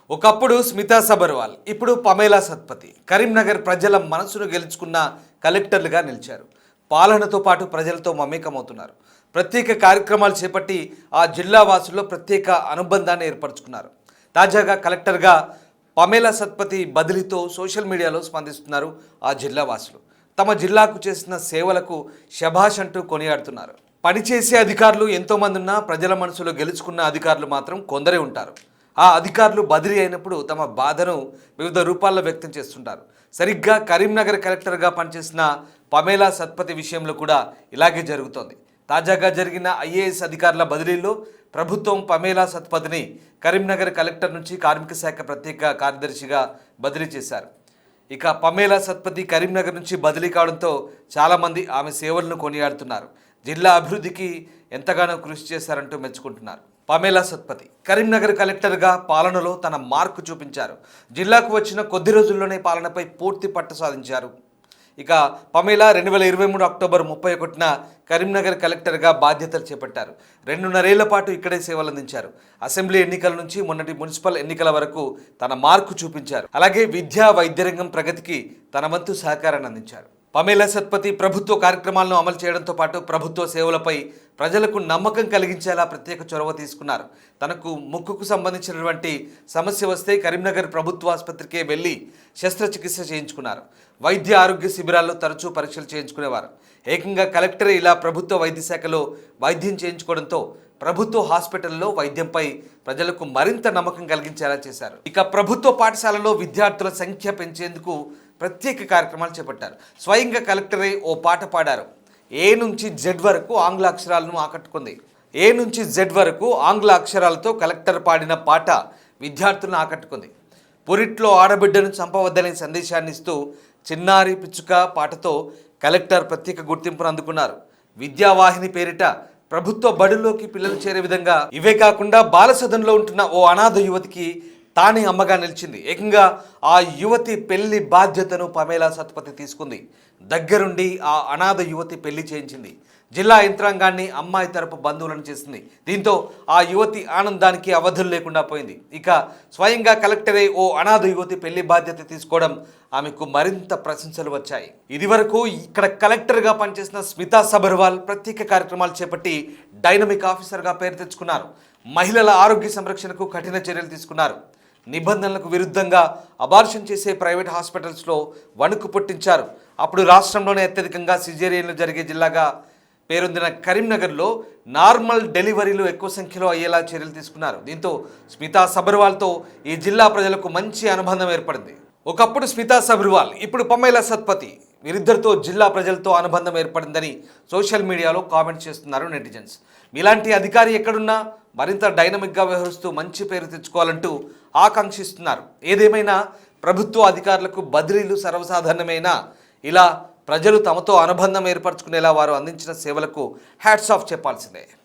ఒకప్పుడు స్మితా సబర్వాల్, ఇప్పుడు పమేలా సత్పతి కరీంనగర్ ప్రజల మనసును గెలుచుకున్న కలెక్టర్లుగా నిలిచారు. పాలనతో పాటు ప్రజలతో మమేకమవుతున్నారు. ప్రత్యేక కార్యక్రమాలు చేపట్టి ఆ జిల్లా వాసుల్లో ప్రత్యేక అనుబంధాన్ని ఏర్పరచుకున్నారు. తాజాగా కలెక్టర్గా పమేలా సత్పతి బదిలీతో సోషల్ మీడియాలో స్పందిస్తున్నారు ఆ జిల్లా వాసులు. తమ జిల్లాకు చేసిన సేవలకు శభాష్ అంటూ కొనియాడుతున్నారు. పనిచేసే అధికారులు ఎంతోమంది ఉన్నా ప్రజల మనసులో గెలుచుకున్న అధికారులు మాత్రం కొందరే ఉంటారు. ఆ అధికారులు బదిలీ అయినప్పుడు తమ బాధను వివిధ రూపాల్లో వ్యక్తం చేస్తుంటారు. సరిగ్గా కరీంనగర్ కలెక్టర్గా పనిచేసిన పమేలా సత్పతి విషయంలో కూడా ఇలాగే జరుగుతోంది. తాజాగా జరిగిన ఐఏఎస్ అధికారుల బదిలీలో ప్రభుత్వం పమేలా సత్పతిని కరీంనగర్ కలెక్టర్ నుంచి కార్మిక శాఖ ప్రత్యేక కార్యదర్శిగా బదిలీ చేశారు. ఇక పమేలా సత్పతి కరీంనగర్ నుంచి బదిలీ కావడంతో చాలామంది ఆమె సేవలను కొనియాడుతున్నారు. జిల్లా అభివృద్ధికి ఎంతగానో కృషి చేశారంటూ మెచ్చుకుంటున్నారు. పమేలా సత్పతి కరీంనగర్ కలెక్టర్గా పాలనలో తన మార్కు చూపించారు. జిల్లాకు వచ్చిన కొద్ది రోజుల్లోనే పాలనపై పూర్తి పట్టు సాధించారు. ఇక పమేలా 2023 అక్టోబర్ 31న కరీంనగర్ కలెక్టర్గా బాధ్యతలు చేపట్టారు. 2.5 ఏళ్ల పాటు ఇక్కడే సేవలు అందించారు. అసెంబ్లీ ఎన్నికల నుంచి మొన్నటి మున్సిపల్ ఎన్నికల వరకు తన మార్కు చూపించారు. అలాగే విద్యా వైద్య రంగం ప్రగతికి తన వంతు సహకారాన్ని అందించారు. పమేలా సత్పతి ప్రభుత్వ కార్యక్రమాలను అమలు చేయడంతో పాటు ప్రభుత్వ సేవలపై ప్రజలకు నమ్మకం కలిగించేలా ప్రత్యేక చొరవ తీసుకున్నారు. తనకు ముక్కుకు సంబంధించినటువంటి సమస్య వస్తే కరీంనగర్ ప్రభుత్వ ఆసుపత్రికే వెళ్ళి శస్త్రచికిత్స చేయించుకున్నారు. వైద్య ఆరోగ్య శిబిరాల్లో తరచూ పరీక్షలు చేయించుకునేవారు. ఏకంగా కలెక్టరే ఇలా ప్రభుత్వ వైద్య శాఖలో వైద్యం చేయించుకోవడంతో ప్రభుత్వ హాస్పిటల్లో వైద్యంపై ప్రజలకు మరింత నమ్మకం కలిగించేలా చేశారు. ఇక ప్రభుత్వ పాఠశాలలో విద్యార్థుల సంఖ్య పెంచేందుకు ప్రత్యేక కార్యక్రమాలు చేపట్టారు. స్వయంగా కలెక్టరే ఓ పాట పాడారు. ఏ నుంచి జెడ్ వరకు ఆంగ్ల అక్షరాలను ఆకట్టుకుంది. ఏ నుంచి జెడ్ వరకు ఆంగ్ల అక్షరాలతో కలెక్టర్ పాడిన పాట విద్యార్థులను ఆకట్టుకుంది. పురిట్లో ఆడబిడ్డను చంపవద్దనే సందేశాన్ని ఇస్తూ చిన్నారి పిచ్చుక పాటతో కలెక్టర్ ప్రత్యేక గుర్తింపును అందుకున్నారు. విద్యావాహిని పేరిట ప్రభుత్వ బడుల్లోకి పిల్లలు చేరే విధంగా ఇవే కాకుండా బాలసదనంలో ఉంటున్న ఓ అనాథ యువతికి తానే అమ్మగా నిలిచింది. ఏకంగా ఆ యువతి పెళ్లి బాధ్యతను పమేలా సత్పతి తీసుకుంది. దగ్గరుండి ఆ అనాథ యువతి పెళ్లి చేయించింది. జిల్లా యంత్రాంగాన్ని అమ్మాయి తరపు బంధువులను చేసింది. దీంతో ఆ యువతి ఆనందానికి అవధులు లేకుండా పోయింది. ఇక స్వయంగా కలెక్టరే ఓ అనాథ యువతి పెళ్లి బాధ్యత తీసుకోవడం ఆమెకు మరింత ప్రశంసలు వచ్చాయి. ఇదివరకు ఇక్కడ కలెక్టర్గా పనిచేసిన స్మితా సబర్వాల్ ప్రత్యేక కార్యక్రమాలు చేపట్టి డైనమిక్ ఆఫీసర్గా పేరు తెచ్చుకున్నారు. మహిళల ఆరోగ్య సంరక్షణకు కఠిన చర్యలు తీసుకున్నారు. నిబంధనలకు విరుద్ధంగా అబార్షన్ చేసే ప్రైవేట్ హాస్పిటల్స్లో వణుకు పుట్టించారు. అప్పుడు రాష్ట్రంలోనే అత్యధికంగా సిజేరియన్లు జరిగే జిల్లాగా పేరొందిన కరీంనగర్లో నార్మల్ డెలివరీలు ఎక్కువ సంఖ్యలో అయ్యేలా చర్యలు తీసుకున్నారు. దీంతో స్మితా సబర్వాల్తో ఈ జిల్లా ప్రజలకు మంచి అనుబంధం ఏర్పడింది. ఒకప్పుడు స్మితా సబర్వాల్, ఇప్పుడు పమేలా సత్పతి, వీరిద్దరితో జిల్లా ప్రజలతో అనుబంధం ఏర్పడిందని సోషల్ మీడియాలో కామెంట్ చేస్తున్నారు నెటిజన్స్. మీలాంటి అధికారి ఎక్కడున్నా మరింత డైనమిక్గా వ్యవహరిస్తూ మంచి పేరు తెచ్చుకోవాలంటూ ఆకాంక్షిస్తున్నారు. ఏదేమైనా ప్రభుత్వ అధికారులకు బదిలీలు సర్వసాధారణమైన ఇలా ప్రజలు తమతో అనుబంధం ఏర్పరచుకునేలా వారు అందించిన సేవలకు హ్యాట్స్ ఆఫ్ చెప్పాల్సిందే.